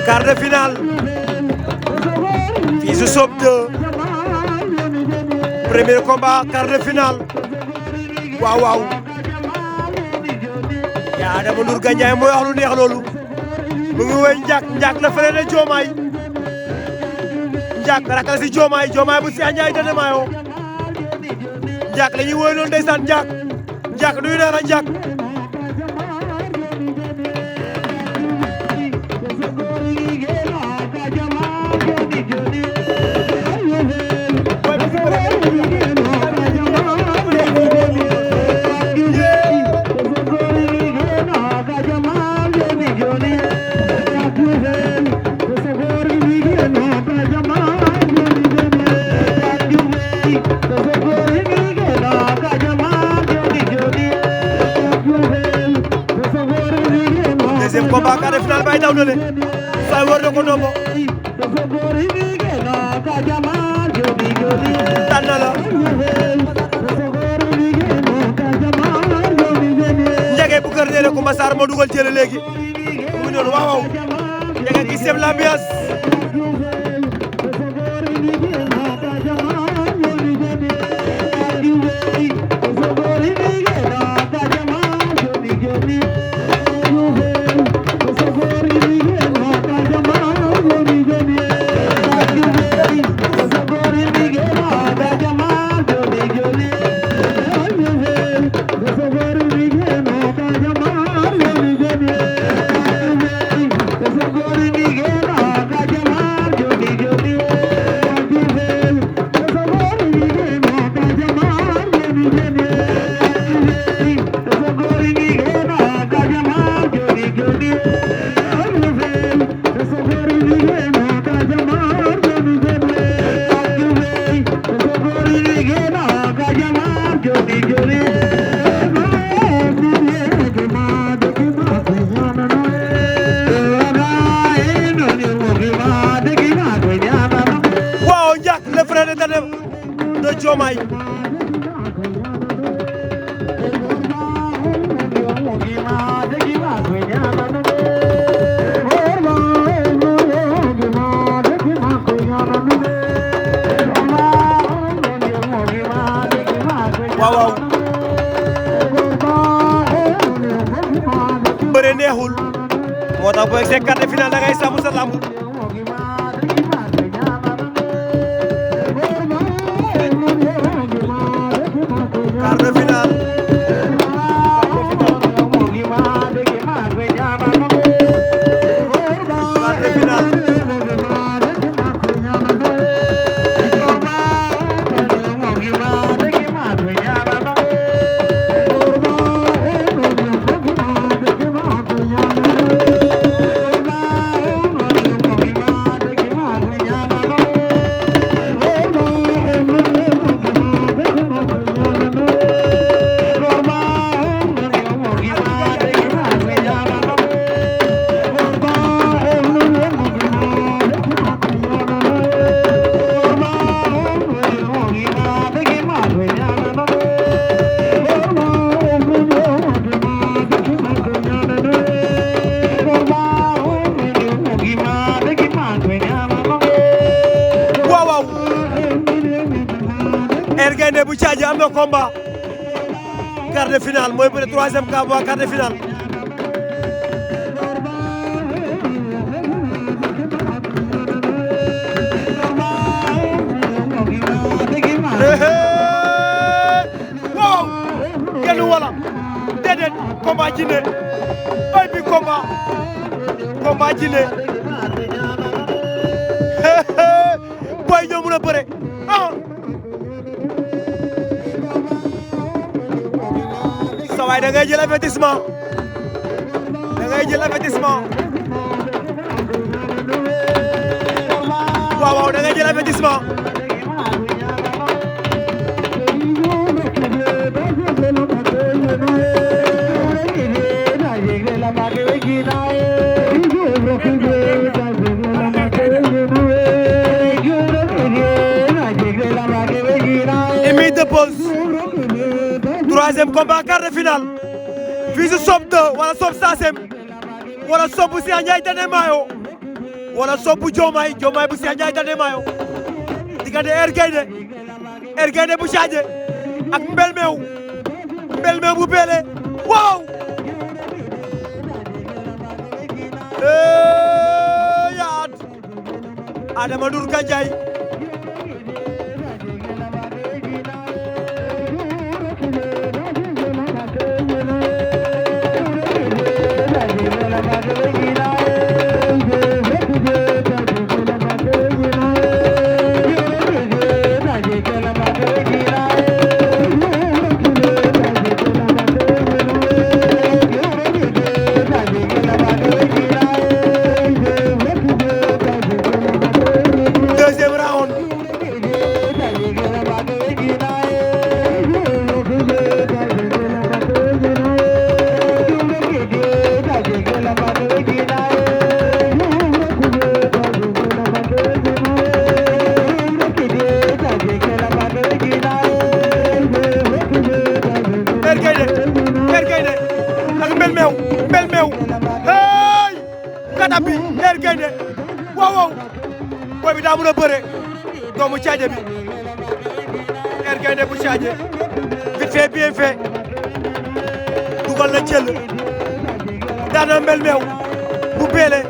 quart de finale fii si Sope 2 premier combat quart de finale waaw waaw yaa Adama Ndour Gandiaye mooy wax lu neex loolu mu ngi woy Ndiak la frère de Diomaye Ndiak rakal si Diomaye bu si Ndiaye dana maayo Ndiak la ñuy woy noonu ndeysaan Ndiak nuyu naa la Ndiak deuxième combat quart de finale bay daw na le say war na ko nombo tan na la Ndiaye bu kër nee na ko Massar moo dugal jële léegi mu ngi noonu waaw waaw Ndiaye ki sem l'ambiance waaw Ndiak le frère de Diomaye waaw waaw bëre neexul moo tax boo egsee quart de finale da ngay sàmm sa lamb quart de finale Gaynde bu Thiadié am na combat quart de finale mooy bëre troisième combat quart de finale waaw kenn wala déedéet combat Djiné ay bi combat Djiné boy ñoo mën a bëre sawaay da ngay jël avertissement waaw waaw da ngay jël avertissement Troisième combat quart de finale fii si Sob 2 wala Sob Sasem wala Sob bu Cheikh Ndiaye Dane Mayo wala Sob bu Diomaye bu Cheikh Ndiaye Dane Mayo diggante Er Gaynde bu Sadio ak Mbel Meew bu Beele waaw yaat Adama Ndour Gandiaye deuxième round Er Gaynde ak Mbel Meew hey katam bi Er Gaynde waaw booy bi daa mën a bëre doomu Sadio bi Er Gaynde bu Sadio vite fait bien fait dugal na jël daana Mbel Meew bu Beele